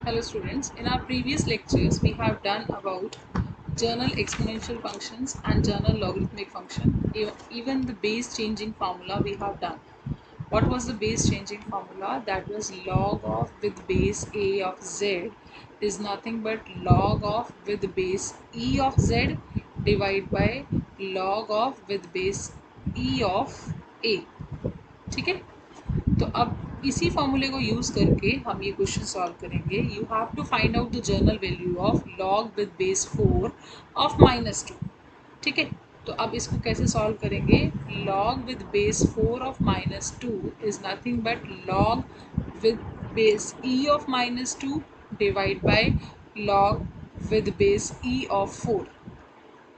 Hello students, in our previous lectures we have done about journal exponential functions and journal logarithmic function. Even the base changing formula we have done. What was the base changing formula? That was log of with base a of z is nothing but log of with base e of z divided by log of with base e of a. ठीक है, तो अब इसी फॉर्मूले को use करके हम ये क्वेश्चन सॉल्व करेंगे. You have to find out the general value of log with base 4 of -2. ठीक है, तो अब इसको कैसे सॉल्व करेंगे? Log with base 4 of -2 is nothing but log with base e of -2 divide by log with base e of 4.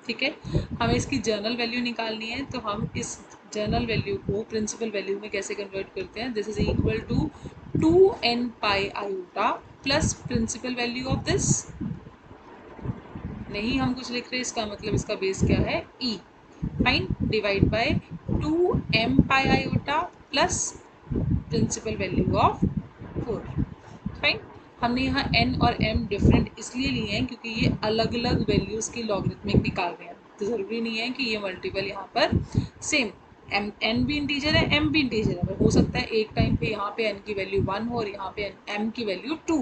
ठीक है, हमें इसकी जर्नल वैल्यू निकालनी है, तो हम इस जर्नल वैल्यू को प्रिंसिपल वैल्यू में कैसे कन्वर्ट करते हैं? This is equal to 2n pi iota plus principal value of this. नहीं हम कुछ लिख रहे हैं, इसका मतलब इसका बेस क्या है? e. Fine, divide by 2m pi iota plus principal value of 4. Fine, हमने यहाँ n और m डिफरेंट इसलिए लिए हैं क्योंकि ये अलग अलग वैल्यूज़ की लॉगरिथमिक निकाल रहे हैं. तो ज़रूरी नहीं है कि ये मल्टीपल यहाँ पर सेम n भी इंटीजर है, m भी इंटीजर है, पर हो सकता है एक टाइम पे यहाँ पे n की वैल्यू 1 हो और यहाँ पे m की वैल्यू 2.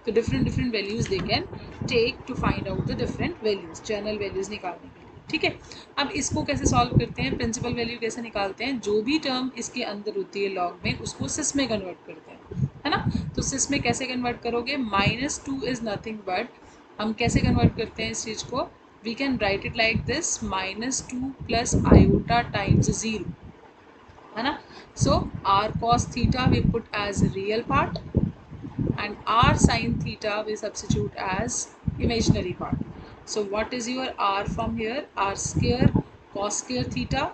तो different different values they can take to find out the different values, general values निकालने के लिए. ठीक है, अब इसको कैसे सॉल्व करते हैं? प्रिंसिपल वैल्यू कैसे निकालते हैं? जो भी टर्म इसके अंदर होती है लॉग में उसको सिस में कन्वर्ट करते हैं, है ना. तो सिस में कैसे कन्वर्ट करोगे? -2 इज़ नथिंग बट, हम कैसे कन्वर्ट करते हैं इस चीज़ को? We can write it like this, -2 plus iota times 0, है ना. So r cos theta we put as real part and r sin theta we substitute as imaginary part. So what is your r from here? r square cos square theta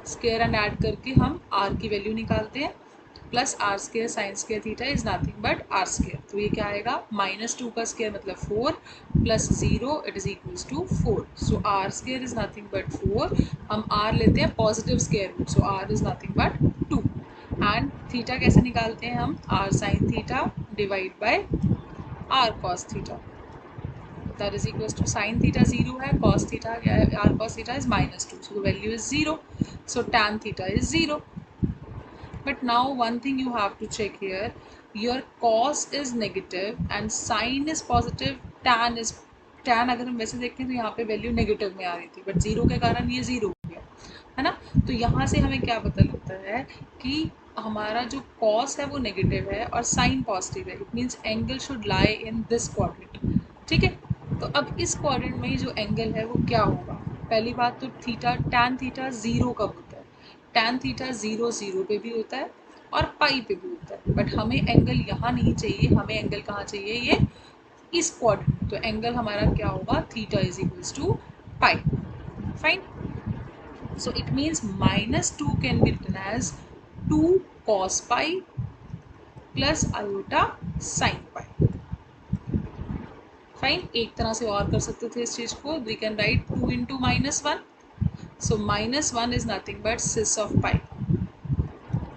square and add करके हम r की value निकालते हैं, plus r square sine square theta is nothing but r square. तो ये क्या आएगा? -2 का स्क्वायर मतलब 4 plus 0 it is equals to 4. So r square is nothing but 4. हम r लेते हैं positive square root, so r is nothing but 2. And theta कैसे निकालते हैं हम? r sine theta divide by r cos theta, that is equals to sin theta 0 है, cos theta क्या है? r cos theta is -2, so the value is 0, so tan theta is 0. But now one thing you have to check here, your cos is negative and sin is positive, tan अगर हम वैसे देखें तो यहाँ पे value negative में आ रही थी, बट 0 के कारण ये 0 हो गया, है ना. तो यहाँ से हमें क्या पता लगता है कि हमारा जो cos है वो नेगेटिव है और sin पॉजिटिव है. It means angle should lie in this quadrant. ठीक है, तो अब इस क्वाड्रेंट में जो एंगल है वो क्या होगा? पहली बात तो थीटा, टैन थीटा 0 कब होता है? टैन थीटा 0 0 पे भी होता है और पाई पे भी होता है, बट हमें एंगल यहाँ नहीं चाहिए, हमें एंगल कहाँ चाहिए? ये इस क्वाड्रेंट. तो एंगल हमारा क्या होगा? Theta is equals to pi. Fine, so it means -2 can be written as 2 cos pi plus iota sin pi. Fine, एक तरह से और कर सकते थे इस चीज़ को. We can write 2 into -1, so -1 is nothing but cis of pi.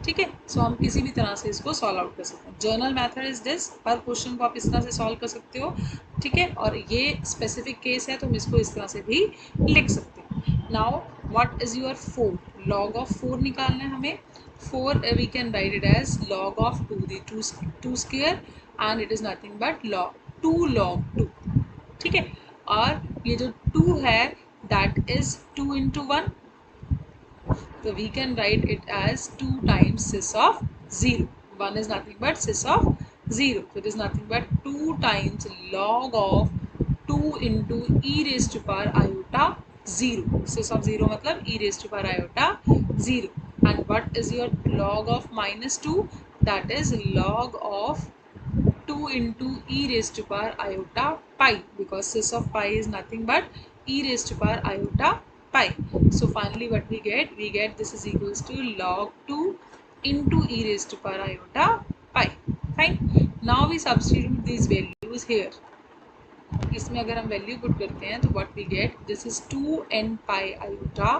ठीक है, सो हम किसी भी तरह से इसको सॉल्व आउट कर सकते हैं. Journal method is this, her question को आप इस तरह से सॉल्व कर सकते हो. ठीक है, और ये स्पेसिफिक केस है तो हम इसको इस तरह से भी लिख सकते हैं. Now what is your 4? Log of 4 निकालना है हमें. 4 we can write it as log of 2 square and it is nothing but log 2 log 2. ठीक है, और ये जो 2 है that is 2 into 1, so we can write it as 2 times cis of 0. 1 is nothing but cis of 0, so it is nothing but 2 times log of 2 into e raised to power iota 0. cis of 0 मतलब e raised to power iota 0. And what is your log of -2? That is log of 2 into e raised to power iota pi, because cis of pi is nothing but e raised to power iota pi. So finally what we get this is equals to log 2 into e raised to power iota pi. Fine, now we substitute these values here. इसमें अगर हम value put करते हैं तो what we get, this is 2n pi iota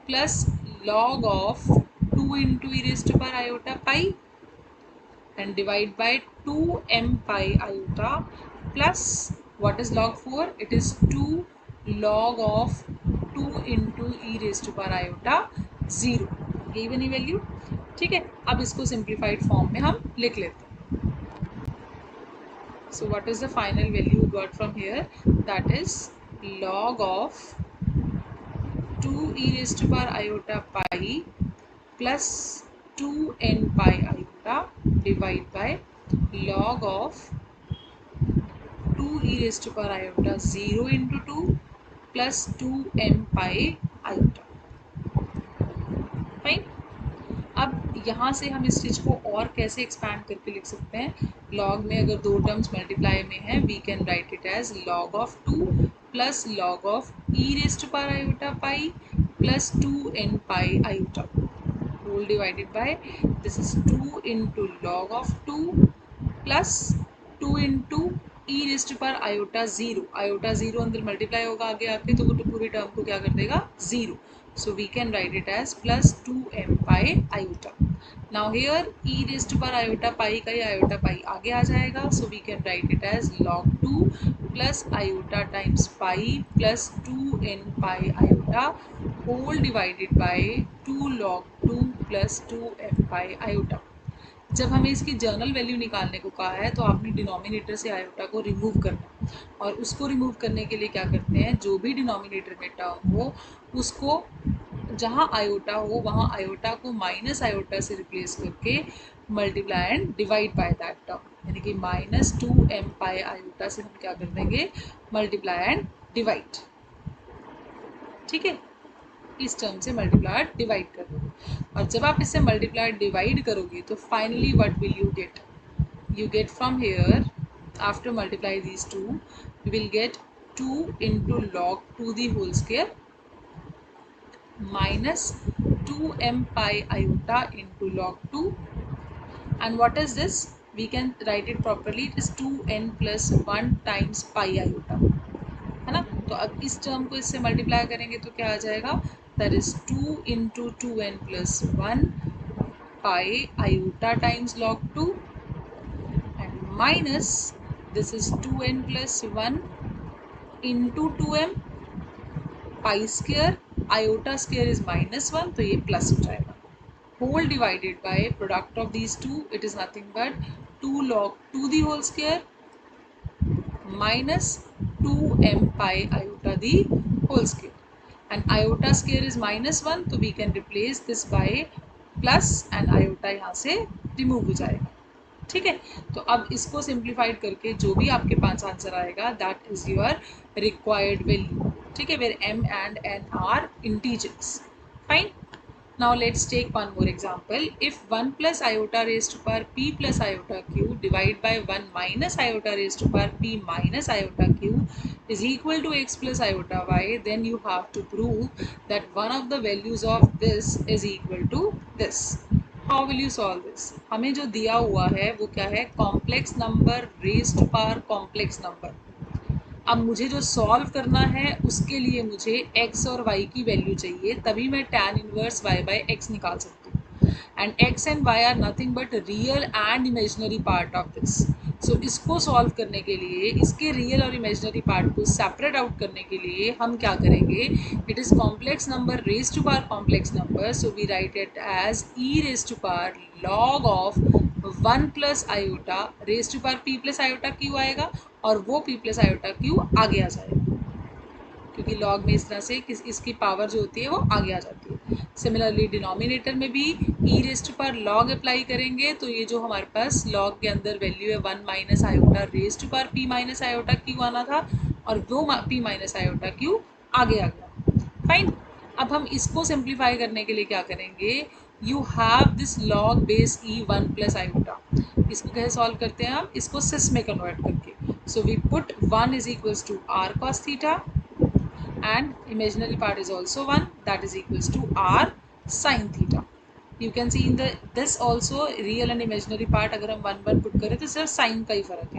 plus log of 2 into e raised to power iota pi and divide by 2m pi iota plus what is log 4? It is 2 log of 2 into e raised to power iota 0. यही बनी value. ठीक है, अब इसको simplified form में हम लिख लेते हैं. So what is the final value we got from here? That is log of 2 e raised to power iota pi plus 2n pi iota divided by log of 2 e raised to power iota 0 into 2 plus 2m pi iota. Fine. अब यहाँ से हम इस चीज़ को और कैसे expand करके लिख सकते हैं. लॉग में अगर दो टर्म्स मल्टीप्लाई में हैं, we can write it as log of 2 plus log of e raised to power iota pi plus 2n pi iota whole divided by this is 2 into log of 2 plus 2 into e raised to power iota 0. Iota 0 अंदर multiply होगा आगे आके, तो पूरी term को क्या कर देगा 0. So we can write it as plus 2m pi iota. Now here e raised to power iota pi का ये iota pi आगे आ जाएगा. So we can write it as log 2 plus iota times pi plus 2n pi iota whole divided by 2 log 2 plus 2m pi iota. जब हमें इसकी journal value निकालने को कहा है तो आपने डिनोमिनेटर से आयोटा को रिमूव करना है, और उसको रिमूव करने के लिए क्या करते हैं, जो भी डिनोमिनेटर में टर्म हो उसको जहाँ आयोटा हो वहाँ आयोटा को माइनस आयोटा से रिप्लेस करके multiply and divide by that term, यानी कि माइनस 2m पाई आयोटा से हम क्या कर देंगे मल्टीप्लाई एंड डिवाइड. ठीक है, इस टर्म से मल्टीप्लाई डिवाइड कर दोगे, और जब आप इससे मल्टीप्लाई डिवाइड करोगे तो finally what will you get? You get from here after multiply these two you will get 2 into log 2 the whole square minus 2m pi iota into log 2, and what is this? We can write it properly. It is 2n plus 1 times pi iota, है ना. तो अब इस term को इससे multiply करेंगे तो क्या आ जाएगा? That is 2 into 2n plus 1 pi iota times log 2 and minus this is 2n plus 1 into 2m pi square iota square is -1, तो ये प्लस हो जाएगा. Whole divided by product of these two, it is nothing but 2 log 2 the whole square minus 2m pi iota the whole square, and iota square is -1, तो we can replace this by plus and iota यहाँ से remove हो जाएगा. ठीक है, तो अब इसको सिंप्लीफाइड करके जो भी आपके पास आंसर आएगा that is your required value. ठीक है, where m and n are integers. Fine. Now let's take one more example. If 1 plus iota raised to power p plus iota q divided by 1 minus iota raised to power p minus iota q is equal to x plus iota y, then you have to prove that one of the values of this is equal to this. How will you solve this? हमें जो दिया हुआ है वो क्या है? Complex number raised to power complex number. अब मुझे जो सॉल्व करना है उसके लिए मुझे x और y की वैल्यू चाहिए, तभी मैं tan inverse y by x निकाल सकती हूँ. And x and y are nothing but real and imaginary part of this. So इसको सॉल्व करने के लिए इसके रियल और इमेजिनरी पार्ट को सेपरेट आउट करने के लिए हम क्या करेंगे? It is complex number raise to power complex number, so we write it as e raise to power log of 1 plus iota raise to power p plus iota q आएगा, और वो p plus iota q आगे आ जाएगा, क्योंकि log में इस तरह से इसकी पावर जो होती है वो आगे आ जाती है. सिमिलरली डिनोमिनेटर में भी e raise to power log apply करेंगे, तो ये जो हमारे पास लॉग के अंदर वैल्यू है 1 minus iota raise to power p minus iota q आना था, और वो p माइनस आयोटा q आगे आ गया. फाइन. अब हम इसको सिंप्लीफाई करने के लिए क्या करेंगे? You have this log base E 1 plus iota. इसको कैसे सॉल्व करते हैं हम? इसको सिस में कन्वर्ट करके. So we put 1 is equals to r cos theta and imaginary part is also 1, that is equals to r sin theta. You can see in the this also real and imaginary part अगर हम 1 1 put करें तो सिर्फ sign का ही फर्क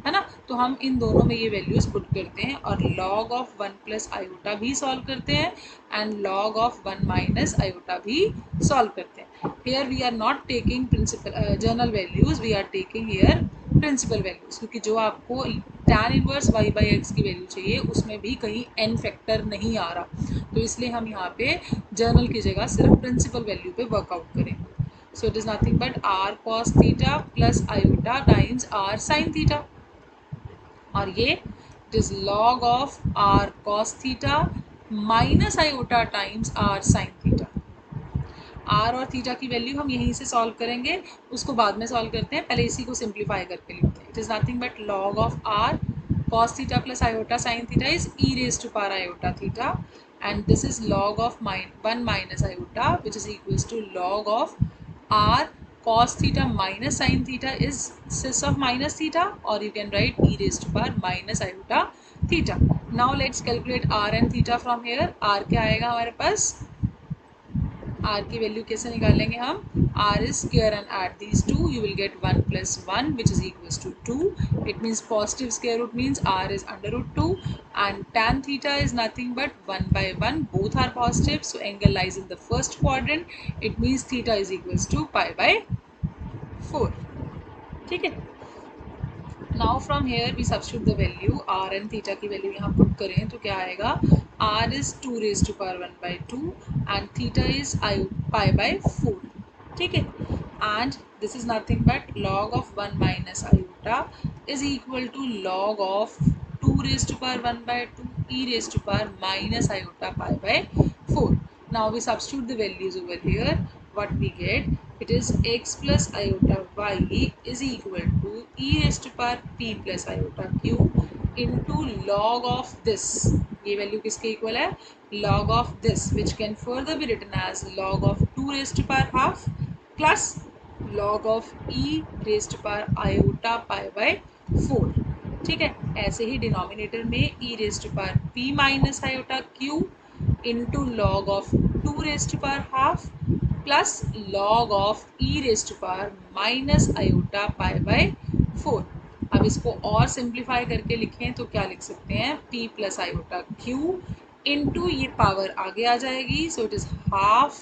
है ना। तो हम इन दोनों में ये वैल्यूज पुट करते हैं और log ऑफ 1 प्लस आयोटा भी सॉल्व करते हैं and log of 1 minus iota भी सॉल्व करते हैं। Here we are not taking principal general values, we are taking here principal values, क्योंकि जो आपको tan inverse y by x की वैल्यू चाहिए उसमें भी कहीं n फैक्टर नहीं आ रहा, तो इसलिए हम यहाँ पे जर्नल की जगह सिर्फ प्रिंसिपल वैल्यू पे वर्कआउट करेंगे। सो it is nothing but r cos theta plus iota times r sin theta, और ये it is log of r cos theta minus iota times r sin theta. r और theta की value हम यहीं से solve करेंगे, उसको बाद में सॉल्व करते हैं, पहले इसी को सिंप्लीफाई करके लिखते हैं। It is nothing but log of r cos theta plus iota sin theta is e raised to power iota theta, and this is log of 1 minus iota which is equals to log of r cos theta minus sin theta is cis of minus theta, or you can write e raised to power minus iota theta. Now let's calculate r and theta from here. r क्या आएगा हमारे पास, r की value कैसे निकालेंगे हम, r is square and add these two, you will get 1 plus 1 which is equals to 2. It means positive square root means r is under root 2, and tan theta is nothing but 1 by 1, both are positive, so angle lies in the first quadrant. It means theta is equals to pi by 4. ठीक है। Now from here we substitute the value, r and theta की value यहाँ put करें तो क्या आएगा, r is 2 raised to power 1 by 2 and theta is pi by 4, ठीक है। and this is nothing but log of 1 minus iota is equal to log of 2 raised to power 1 by 2 e raised to power minus iota pi by 4. Now we substitute the values over here. What we get, it is x plus iota y is equal to e raised to power p plus iota q into log of this, ये value किसके equal है, log of this, which can further be written as log of 2 raised to power half plus log of e raised to power iota pi by 4, ठीक है। ऐसे ही denominator में e raised to power p minus iota q into log of 2 raised to power half plus log of e raised to power minus iota pi by 4. अब इसको और simplify करके लिखें तो क्या लिख सकते हैं, p plus iota q into ये पावर आगे आ जाएगी, so it is half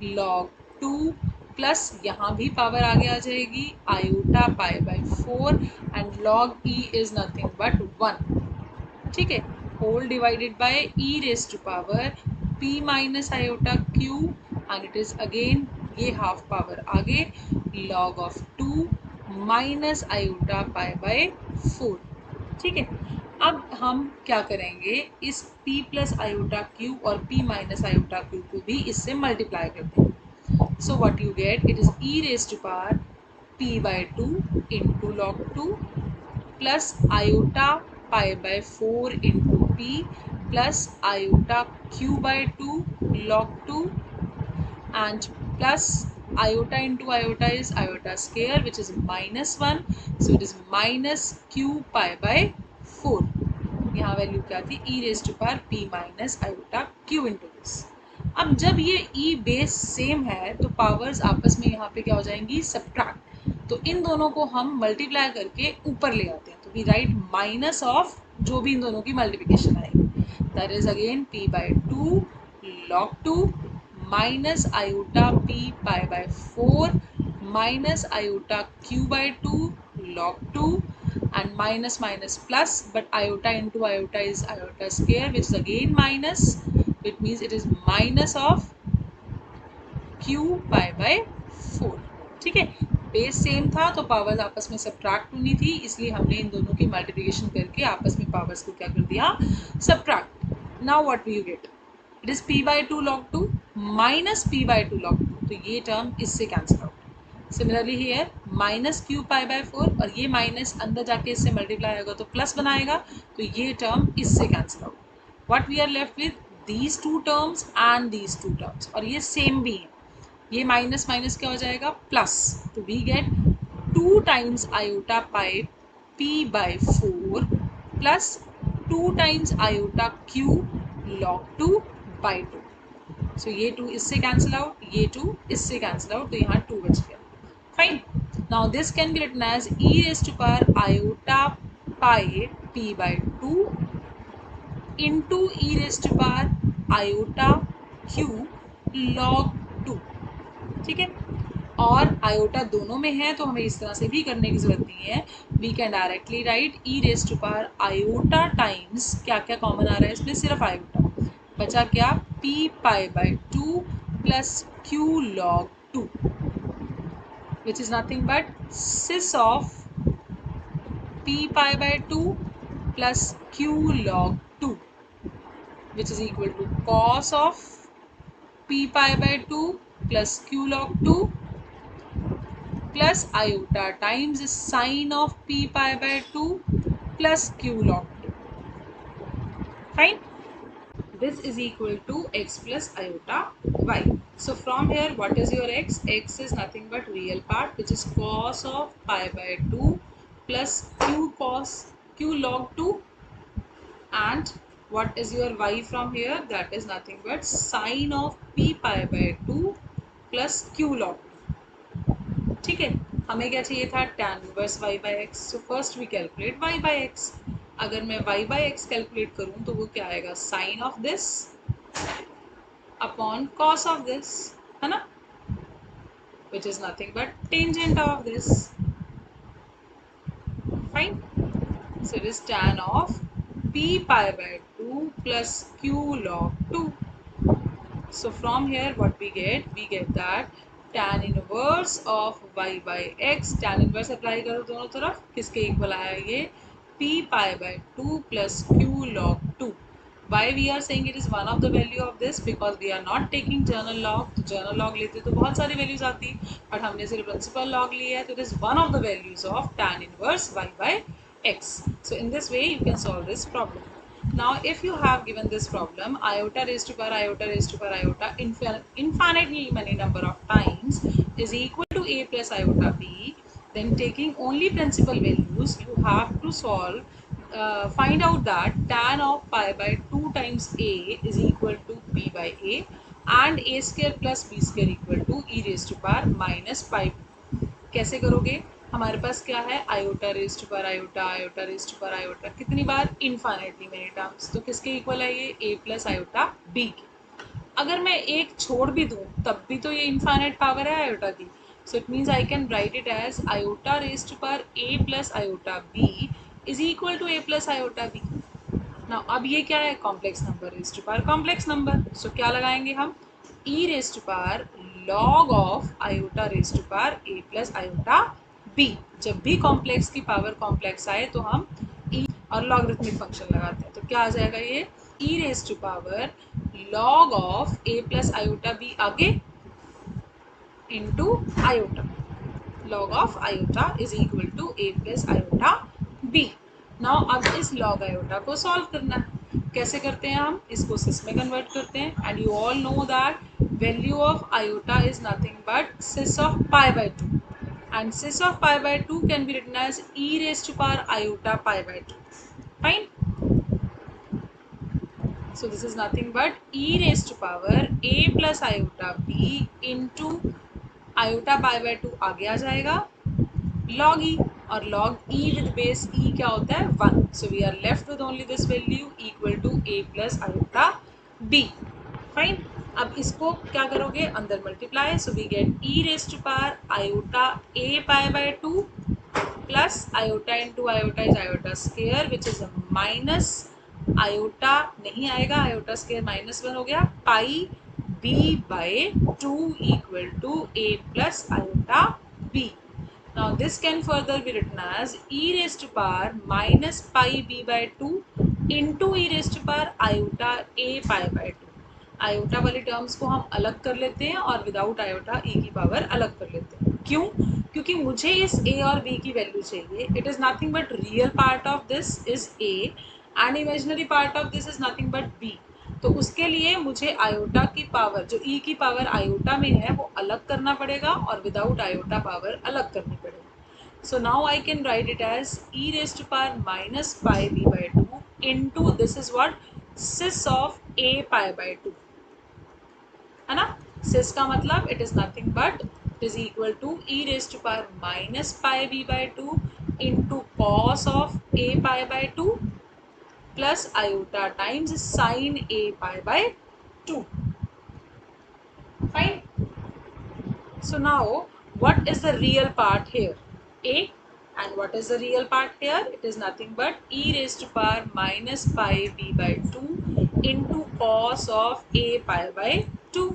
log 2 plus यहाँ भी पावर आगे आ जाएगी iota pi by 4 and log e is nothing but 1, ठीक है, whole divided by e raise to power p minus iota q and it is again ये half power आगे log of 2 minus iota pi by 4, ठीक है। अब हम क्या करेंगे, इस p प्लस आयोटा q और p माइनस आयोटा q को भी इससे मल्टीप्लाई करते हैं, so what you get, it is e raised to power p by 2 into log 2 plus iota pi by 4 into p plus iota q by 2 log 2 and plus iota into iota is iota square which is minus 1, so it is minus q pi by 4. यहाँ value क्या थी, e raised to power p minus iota q into this. अब जब ये e base same है तो powers आपस में यहाँ पे क्या हो जाएंगी, सब्ट्रैक्ट, तो इन दोनों को हम मल्टीप्लाई करके ऊपर ले आते हैं, तो वी राइट माइनस ऑफ जो भी इन दोनों की मल्टीप्लिकेशन आएगी, that is again p by 2 log 2 minus iota p pi by 4 minus iota q by 2 log 2 and minus minus plus, but iota into iota is iota square which is again minus, it means it is minus of q pi by 4, ठीक है। Base same था तो powers आपस में subtract होनी थी, इसलिए हमने इन दोनों की मल्टीप्लिकेशन करके आपस में पावर्स को क्या कर दिया, subtract. Now what will you gate, it is p by 2 log 2 minus p by 2 log 2, तो ये टर्म इससे cancel out. Similarly here minus Q pi by 4 और ये माइनस अंदर जाके इससे मल्टीप्लाई होगा तो प्लस बनाएगा, तो ये टर्म इससे cancel out. What we are left with, these two terms and these two terms, और ये सेम भी है, ये माइनस माइनस क्या हो जाएगा प्लस, तो we get 2 times iota pi p by 4 plus 2 times iota q log 2 by 2, so ये 2 इससे कैंसिल आउट, ये 2 इससे कैंसिल आउट, तो यहाँ 2 बच गया. Fine. Now this can be written as e raise to power iota pi p by 2 into e raise to power iota q log 2. ठीक है. और आयोटा दोनों में है तो हमें इस तरह से भी करने की जरूरत नहीं है. We can directly write e raise to power iota times क्या क्या कॉमन आ रहा है इसमें, सिर्फ आयोटा बचा क्या, p pi by 2 plus q log 2 which is nothing but cis of p pi by 2 plus q log 2 which is equal to cos of p pi by 2 plus q log 2 plus iota times sine of p pi by 2 plus q log 2. Fine. This is equal to x plus iota y. So from here what is your x? X is nothing but real part which is cos of pi by 2 plus q log 2, and what is your y from here? That is nothing but sine of p pi by 2 plus q log 2. ठीक है. हमें क्या चाहिए था, tan inverse y by x. So first we calculate y by x. अगर मैं y by x calculate करूँ तो वो क्या आएगा, sine of this upon cos of this, है ना, which is nothing but tangent of this. Fine. So it is tan of p pi by 2 plus q log 2. So from here what we get that tan inverse of y by x, tan inverse apply करो दोनों तरफ, किसके equal आया ये, p pi by 2 plus q log 2. Why we are saying it is one of the value of this, because we are not taking journal log. तो journal log लेते तो बहुत सारी values आती, but हमने सिर्फ principal log लिया है, तो it is one of the values of tan inverse y by x. So in this way you can solve this problem. Now if you have given this problem iota raised to power iota infinitely many number of times is equal to a plus iota b, then taking only principal values you have to solve, find out that tan of pi by 2 times a is equal to b by a and a square plus b square equal to e raised to power minus pi. कैसे करोगे, हमारे पास क्या है, iota raise to power iota, iota raise to power iota, कितनी बार, infinitely many terms, तो किसके इक्वल है ये, a प्लस आयोटा b के. अगर मैं एक छोड़ भी दूं तब भी तो ये इनफाइनाइट पावर है आयोटा की. So it means I can write it as iota raise to power a plus iota b is equal to a plus iota b. Now अब ये क्या है, complex number raise to power complex number. So क्या लगाएंगे हम, e raise to power log of iota raise to power a plus iota b. जब भी complex की पावर कॉम्प्लेक्स आए तो हम e और लॉगरिथमिक फंक्शन लगाते हैं, तो क्या आ जाएगा ये, e raise to power log of a plus iota b आगे into iota. log of iota is equal to a plus iota b. Now अब इस log आयोटा को सॉल्व करना है. कैसे करते हैं हम, इसको सिस में कन्वर्ट करते हैं, and you all know that value of iota is nothing but cis of pi by 2, and cis of pi by 2 can be written as e raised to power iota pi by 2. Fine. So this is nothing but e raised to power a plus iota b into iota pi by 2 आगे आ जाएगा log e, और log e with base e क्या होता है 1. So we are left with only this value equal to a plus iota b. Fine. अब इसको क्या करोगे, अंदर multiply, so we get e raise to power iota a pi by 2 plus iota into iota is iota square which is minus iota नहीं आएगा, iota square -1 हो गया, pi b by 2 equal to a plus iota b. Now this can further be written as e raised to power minus pi b by 2 into e raised to power iota a pi by 2. Iota वाली terms को हम अलग कर लेते हैं और without iota e की power अलग कर लेते हैं. क्यों, क्योंकि मुझे इस a और b की वैल्यू चाहिए. It is nothing but real part of this is a and imaginary part of this is nothing but b. तो उसके लिए मुझे आयोटा की पावर, जो e की पावर आयोटा में है वो अलग करना पड़ेगा और विदाउट आयोटा पावर अलग करनी पड़ेगी. So now I can write it as e raised to power minus pi b by 2 into this is what cis of a pi by 2, है ना. सिस का मतलब it is nothing but it is equal to e raise to power minus pi b by two into cos of A pi by two plus iota times sine a pi by two. Fine. So now, what is the real part here? A. And what is the real part here? It is nothing but e raised to power minus pi b by 2 into cos of a pi by 2.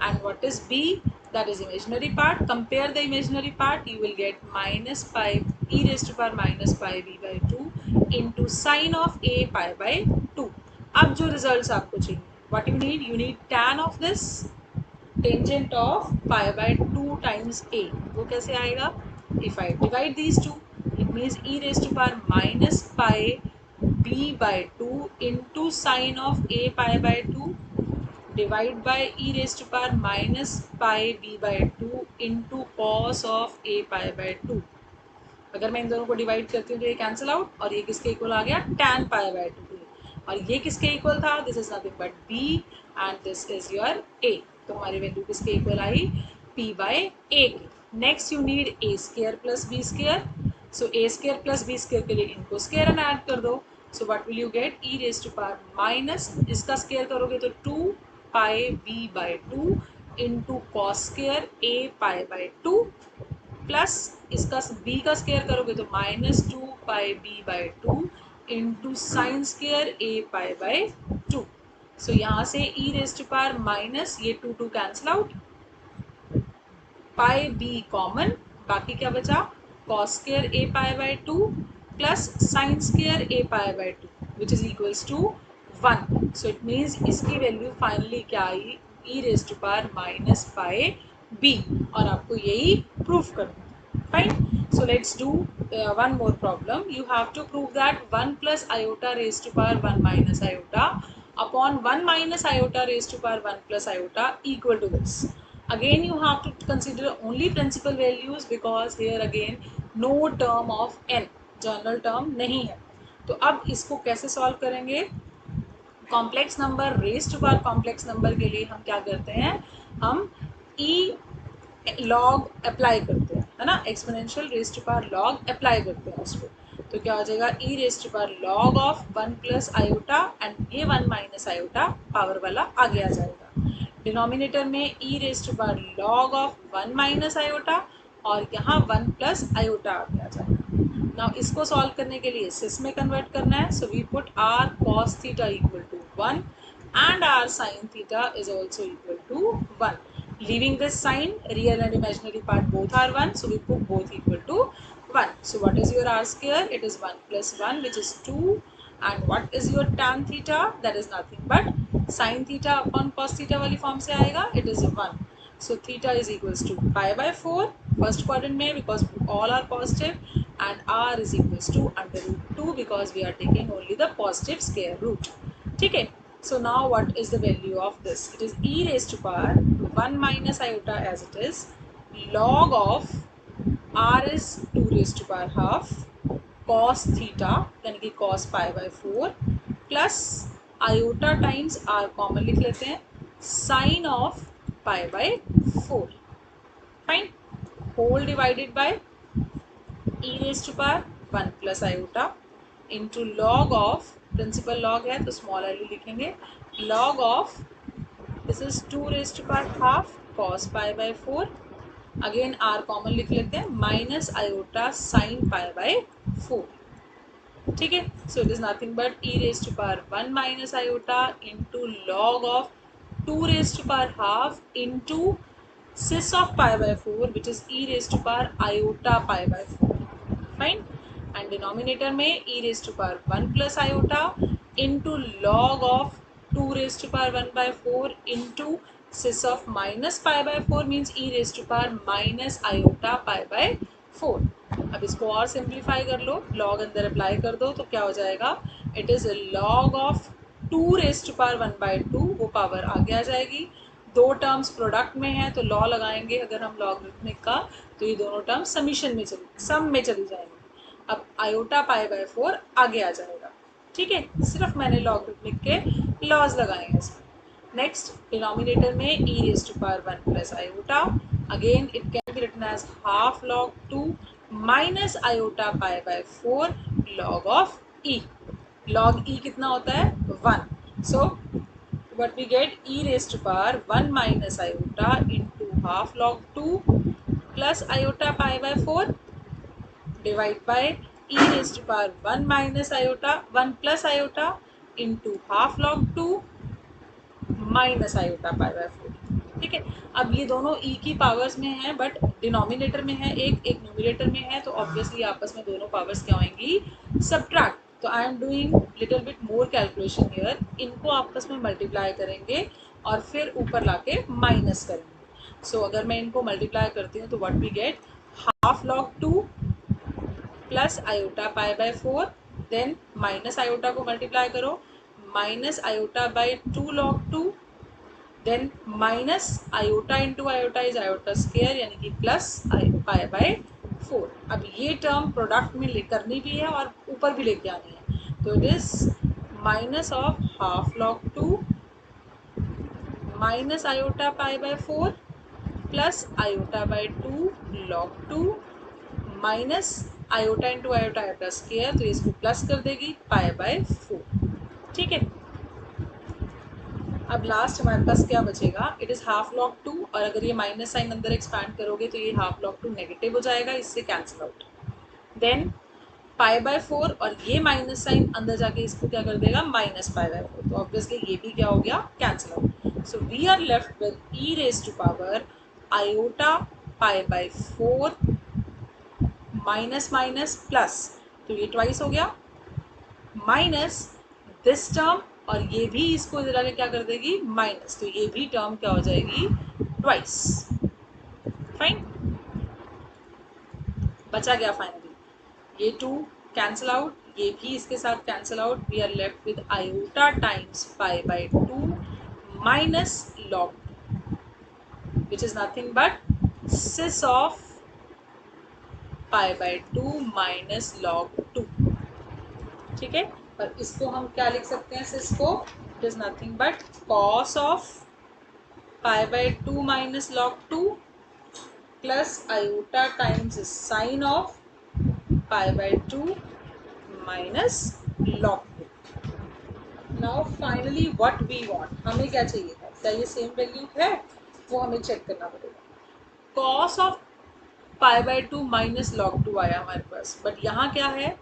And what is b? That is imaginary part. Compare the imaginary part. You will get minus pi e raised to power minus pi b by 2 into sine of a pi by 2. अब जो results आपको चाहिए, what you need? You need tan of this tangent of pi by 2 times A. वो कैसे आएगा? If I divide these two it means e raise to power minus pi B by 2 into sine of A pi by 2 divide by e raise to power minus pi B by 2 into cos of A pi by 2. अगर मैं इन दोनों को divide करती हूँ तो ये cancel out और ये किसके इक्वल आ गया? tan pi by 2. और ये किसके इक्वल था? This is nothing but b and this is your a. तो हमारी वैल्यू किसके इक्वल आई? p बाय a की. Next you need a square plus b square. So a square plus b square के लिए इनको स्क्वायर एंड ऐड कर दो. So what will you get? e raise to power minus इसका स्क्वायर करोगे तो 2 pi b by 2 into cos square a pi by 2 plus इसका b का स्क्वायर करोगे तो minus 2 pi b by 2 into sine square a pi by 2. So यहाँ से e raise to power minus ये 2 cancel out, pi b common, बाकी क्या बचा? Cos square a pi by 2 plus sine square a pi by 2 which is equals to 1. So it means इसकी value finally क्या आई? e raise to power minus pi b. और आपको यही proof करना है. Fine. So let's do one more problem. You have to prove that 1 plus iota raised to power 1 minus iota upon 1 minus iota raised to power 1 plus iota equal to this. Again you have to consider only principal values because here again no term of n, general term नहीं है. तो अब इसको कैसे solve करेंगे? Complex number raise to power complex number के लिए हम क्या करते हैं? हम e लॉग अप्लाई करते हैं, है ना. Exponential raise to power log apply करते हैं उसको. तो क्या हो जाएगा? E raise to power log of 1 plus iota and ये 1 माइनस आयोटा पावर वाला आगे आ जाएगा. डिनोमिनेटर में e raise to power log of 1 minus iota और यहाँ 1 प्लस आयोटा आगे आ जाएगा. नाउ इसको सॉल्व करने के लिए सिस में कन्वर्ट करना है. So we put r cos theta equal to 1 and r sin theta is also equal to 1. Leaving this sign, real and imaginary part both are 1, so we put both equal to 1. So what is your r square? It is 1 plus 1 which is 2. And what is your tan theta? That is nothing but sin theta upon cos theta वाली form से आएगा. It is 1. So theta is equals to pi by 4 first quadrant में because all are positive and r is equals to under root 2 because we are taking only the positive square root. ठीक है. So now what is the value of this? It is e raised to power 1 minus iota as it is log of r is 2 raised to power half cos theta यानी कि cos pi by 4 plus iota times r common लिख लेते हैं sin of pi by 4. Fine. Whole divided by e raised to power 1 plus iota into log of principal log है तो small value लिखेंगे log of this is 2 raise to power half cos pi by 4. Again r common लिख लेते हैं minus iota sine pi by 4. ठीक है. So it is nothing but e raise to power 1 minus iota into log of 2 raise to power half into cis of pi by 4 which is e raise to power iota pi by 4. Fine. And denominator में e raise to power 1 plus iota into log of 2 raise to power 1 by 4 into cis of minus pi by 4 means e raise to power minus iota pi by 4. अब इसको और simplify कर लो, log अंदर apply कर दो तो क्या हो जाएगा? It is log of 2 raise to power 1 by 2 वो पावर आगे आ जाएगी. दो टर्म्स प्रोडक्ट में है तो लॉ लगाएंगे अगर हम लॉगरिथमिक का तो ये दोनों टर्म्स समीशन में सम में चली जाएंगी. अब आयोटा पाई बाय 4 आगे आ जाएगा. ठीक है. सिर्फ मैंने लॉगरिथमिक के लॉज लगाए हैं इसमें. नेक्स्ट डिनोमिनेटर में e raised to power 1 plus iota, again it can be written as half log 2 minus iota pi by 4 log of e. log e कितना होता है 1, so what we get e raised to power 1 minus iota into half log 2 plus iota pi by 4 divide by e raised to power 1 minus iota 1 plus iota into half log 2 minus iota pi by 4। ठीक है, अब ये दोनों e की powers में है but denominator में है, एक न्यूमरेटर में है, तो ऑब्वियसली आपस में दोनों पावर्स क्या होंगी सब्ट्रैक्ट। तो I am doing little bit more calculation here, इनको आपस में मल्टीप्लाई करेंगे और फिर ऊपर लाके माइनस करेंगे। सो अगर मैं इनको मल्टीप्लाई करती हूँ तो what we get half log 2 plus iota pi by 4, then minus iota को मल्टीप्लाई करो, minus iota by 2 log 2, then minus iota into iota is iota square यानी कि प्लस पाई बाय 4। अब ये टर्म प्रोडक्ट में करनी भी है और ऊपर भी लेके आनी है, तो it is minus of half log 2 minus iota pi by 4 plus iota by 2 log 2 minus iota into iota iota square, तो इसको प्लस कर देगी पाई बाय 4। ठीक है, अब लास्ट हमारे पास क्या बचेगा, इट इज़ हाफ लॉग 2 और अगर ये माइनस साइन अंदर एक्सपैंड करोगे तो ये हाफ लॉग 2 नेगेटिव हो जाएगा, इससे cancel out. Then pi by 4 और ये माइनस साइन अंदर जाके इसको क्या कर देगा माइनस पाई बाय 4, तो ऑब्वियसली ये भी क्या हो गया cancel out. So we are left with e raise to power iota pi by 4 minus minus plus, तो ये ट्वाइस हो गया, माइनस दिस टर्म और ये भी इसको इधर आके क्या कर देगी माइनस, तो ये भी टर्म क्या हो जाएगी ट्वाइस। फाइन, बचा गया फाइनली ये 2 कैंसिल आउट, ये भी इसके साथ cancel out, we are left with iota times pi by 2 minus log which is nothing but cis of pi by 2 minus log 2। ठीक है, और इसको हम क्या लिख सकते हैं, सिस को it is nothing but cos of pi by 2 minus log 2 plus iota times sine of pi by 2 minus log 2। Now finally what we want, हमें क्या चाहिए था, क्या ये सेम वैल्यू है, वो हमें चेक करना पड़ेगा। Cos of pi by 2 minus log 2 आया हमारे पास, बट यहाँ क्या है,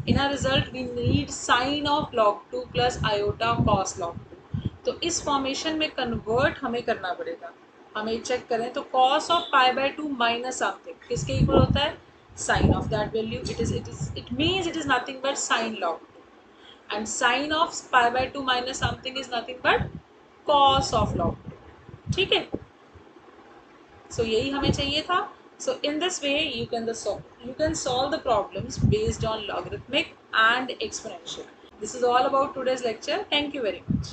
in our result we need sine of log 2 plus iota cos log 2, तो इस फॉर्मेशन में कन्वर्ट हमें करना पड़ेगा। हमें चेक करें तो cos of pi by 2 minus something किसके इक्वल होता है, sine of that value, it means it is nothing but sine log 2 and sine of pi by 2 minus something is nothing but cos of log 2। ठीक है, सो यही हमें चाहिए था। So in this way you can solve the problems based on logarithmic and exponential. This is all about today's lecture. Thank you very much.